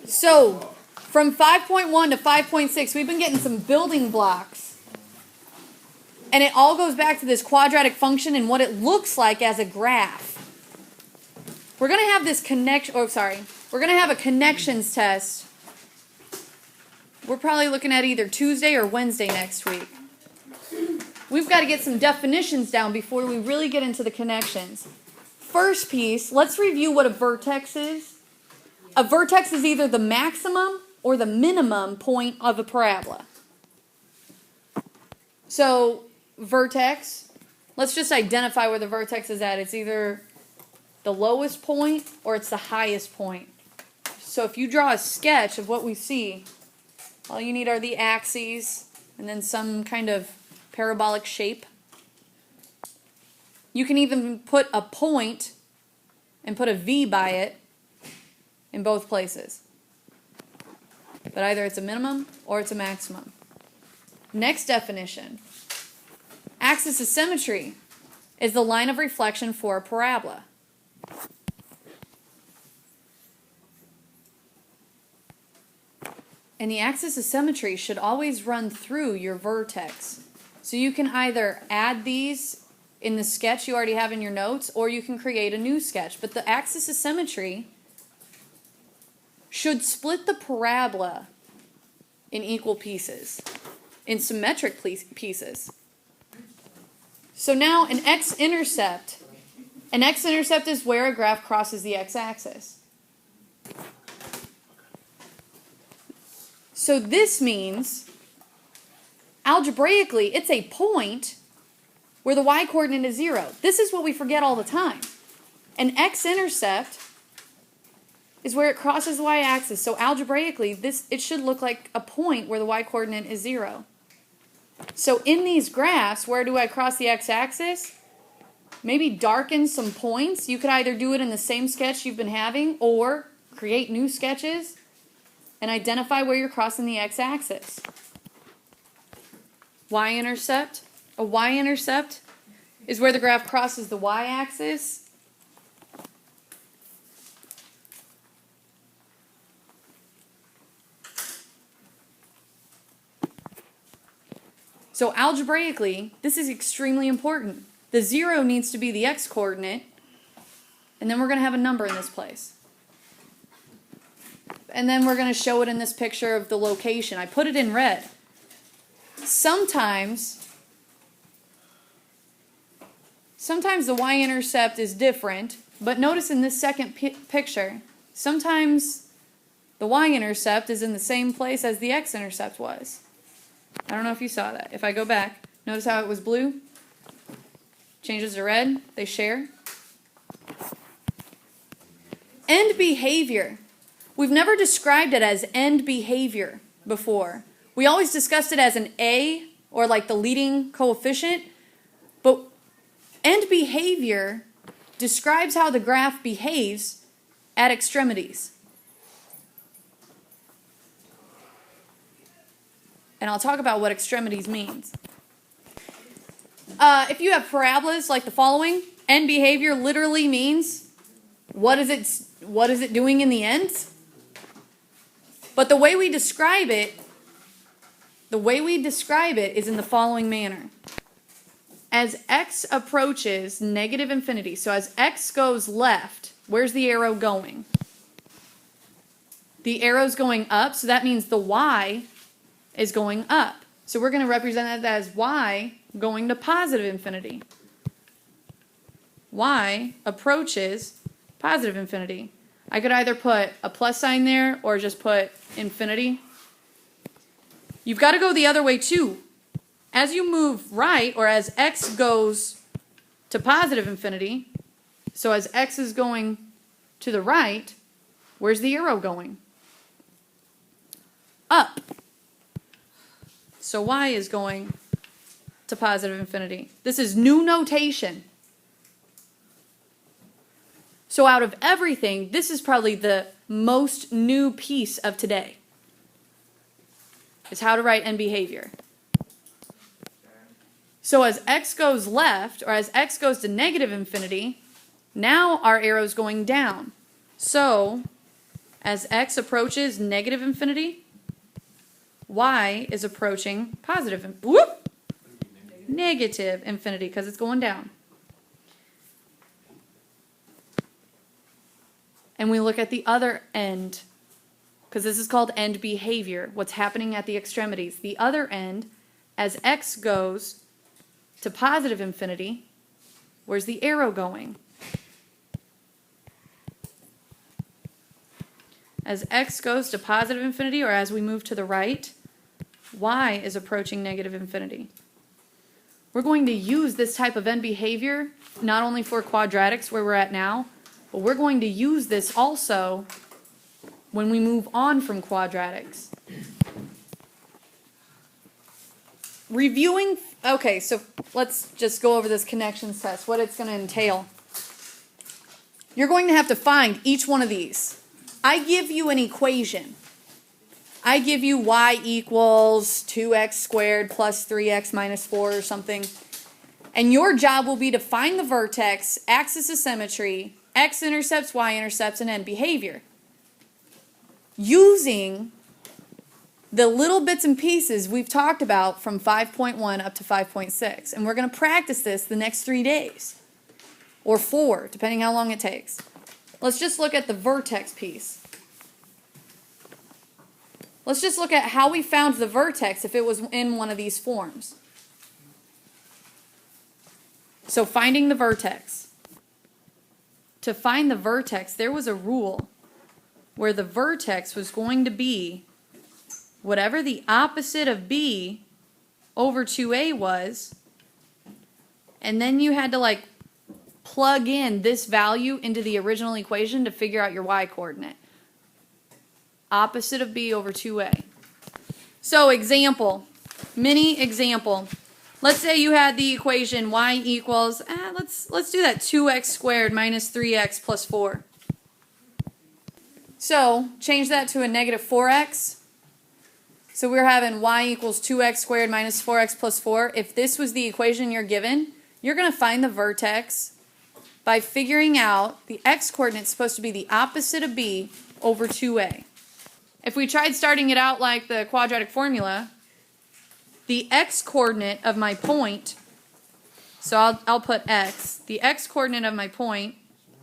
So, from 5.1 to 5.6, we've been getting some building blocks. And it all goes back to this quadratic function and what it looks like as a graph. We're going to have this we're going to have a connections test. We're probably looking at either Tuesday or Wednesday next week. We've got to get some definitions down before we really get into the connections. First piece, let's review what a vertex is. A vertex is either the maximum or the minimum point of a parabola. So, vertex, let's just identify where the vertex is at. It's either the lowest point or it's the highest point. So if you draw a sketch of what we see, all you need are the axes and then some kind of parabolic shape. You can even put a point and put a V by it in both places. But either it's a minimum or it's a maximum. Next definition. Axis of symmetry is the line of reflection for a parabola. And the axis of symmetry should always run through your vertex. So you can either add these in the sketch you already have in your notes, or you can create a new sketch. But the axis of symmetry should split the parabola in equal pieces, in symmetric pieces. So now an x-intercept. An x-intercept is where a graph crosses the x-axis. So this means, algebraically, it's a point where the y-coordinate is 0. This is what we forget all the time. An x-intercept is where it crosses the y-axis. So algebraically, it should look like a point where the y-coordinate is 0. So in these graphs, where do I cross the x-axis? Maybe darken some points. You could either do it in the same sketch you've been having or create new sketches and identify where you're crossing the x-axis. Y-intercept. A y-intercept is where the graph crosses the y-axis. So algebraically, this is extremely important. The 0 needs to be the x-coordinate, and then we're going to have a number in this place. And then we're going to show it in this picture of the location. I put it in red. Sometimes the y-intercept is different, but notice in this second picture, sometimes the y-intercept is in the same place as the x-intercept was. I don't know if you saw that. If I go back, notice how it was blue? Changes to red. They share. End behavior. We've never described it as end behavior before. We always discussed it as an A, or like the leading coefficient. But end behavior describes how the graph behaves at extremities. And I'll talk about what extremities means. If you have parabolas like the following, end behavior literally means what is it doing in the end? But the way we describe it is in the following manner. As x approaches negative infinity, so as x goes left, where's the arrow going? The arrow's going up, so that means the y is going up. So we're going to represent that as y going to positive infinity. Y approaches positive infinity. I could either put a plus sign there or just put infinity. You've got to go the other way too. As you move right, or as x goes to positive infinity, so as x is going to the right, where's the arrow going? Up. So y is going to positive infinity. This is new notation. So out of everything, this is probably the most new piece of today. Is how to write end behavior. So as x goes left, or as x goes to negative infinity, now our arrow's going down. So as x approaches negative infinity, y is approaching negative infinity because it's going down. And we look at the other end, because this is called end behavior, what's happening at the extremities. The other end, as x goes to positive infinity, where's the arrow going? As x goes to positive infinity, or as we move to the right, y is approaching negative infinity. We're going to use this type of end behavior not only for quadratics where we're at now, but we're going to use this also when we move on from quadratics. Reviewing, okay, so let's just go over this connections test, what it's going to entail. You're going to have to find each one of these. I give you an equation. I give you y equals 2x squared plus 3x minus 4 or something. And your job will be to find the vertex, axis of symmetry, x-intercepts, y-intercepts, and end behavior. Using the little bits and pieces we've talked about from 5.1 up to 5.6. And we're going to practice this the next 3 days. Or 4, depending how long it takes. Let's just look at the vertex piece. Let's just look at how we found the vertex if it was in one of these forms. So finding the vertex. To find the vertex, there was a rule where the vertex was going to be whatever the opposite of b over 2a was, and then you had to plug in this value into the original equation to figure out your y-coordinate. Opposite of b over 2a. So example, mini example. Let's say you had the equation y equals, let's do that, 2x squared minus 3x plus 4. So change that to a negative 4x. So we're having y equals 2x squared minus 4x plus 4. If this was the equation you're given, you're going to find the vertex by figuring out the x-coordinate is supposed to be the opposite of b over 2a. If we tried starting it out like the quadratic formula, the x-coordinate of my point, so I'll put x, the x-coordinate of my point,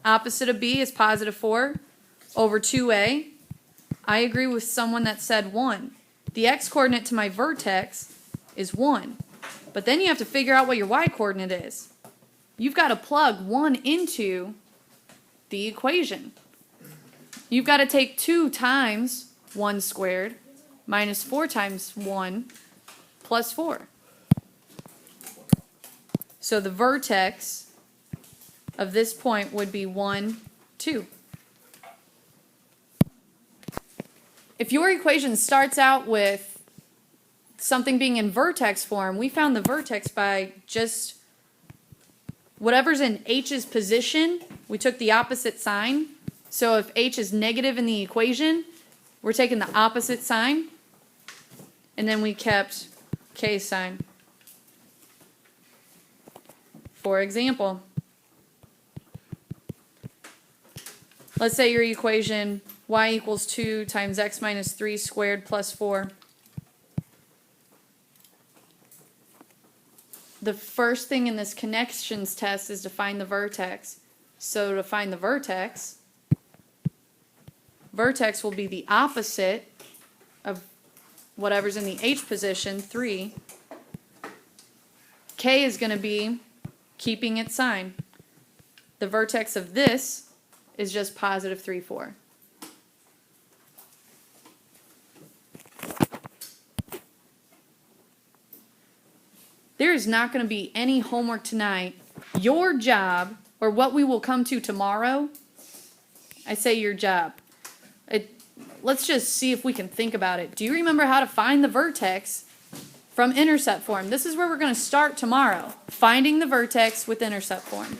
opposite of b is positive 4 over 2a. I agree with someone that said 1. The x-coordinate to my vertex is 1. But then you have to figure out what your y-coordinate is. You've got to plug 1 into the equation. You've got to take 2 times 1 squared minus 4 times 1 plus 4. So the vertex of this point would be 1, 2. If your equation starts out with something being in vertex form, we found the vertex by just whatever's in h's position, we took the opposite sign. So if h is negative in the equation, we're taking the opposite sign, and then we kept k sign. For example, let's say your equation y equals 2 times x minus 3 squared plus 4. The first thing in this connections test is to find the vertex. So to find the vertex, vertex will be the opposite of whatever's in the h position, 3. K is going to be keeping its sign. The vertex of this is just positive 3, 4. There is not going to be any homework tonight. Your job, or what we will come to tomorrow, I say your job. Let's just see if we can think about it. Do you remember how to find the vertex from intercept form? This is where we're going to start tomorrow, finding the vertex with intercept form.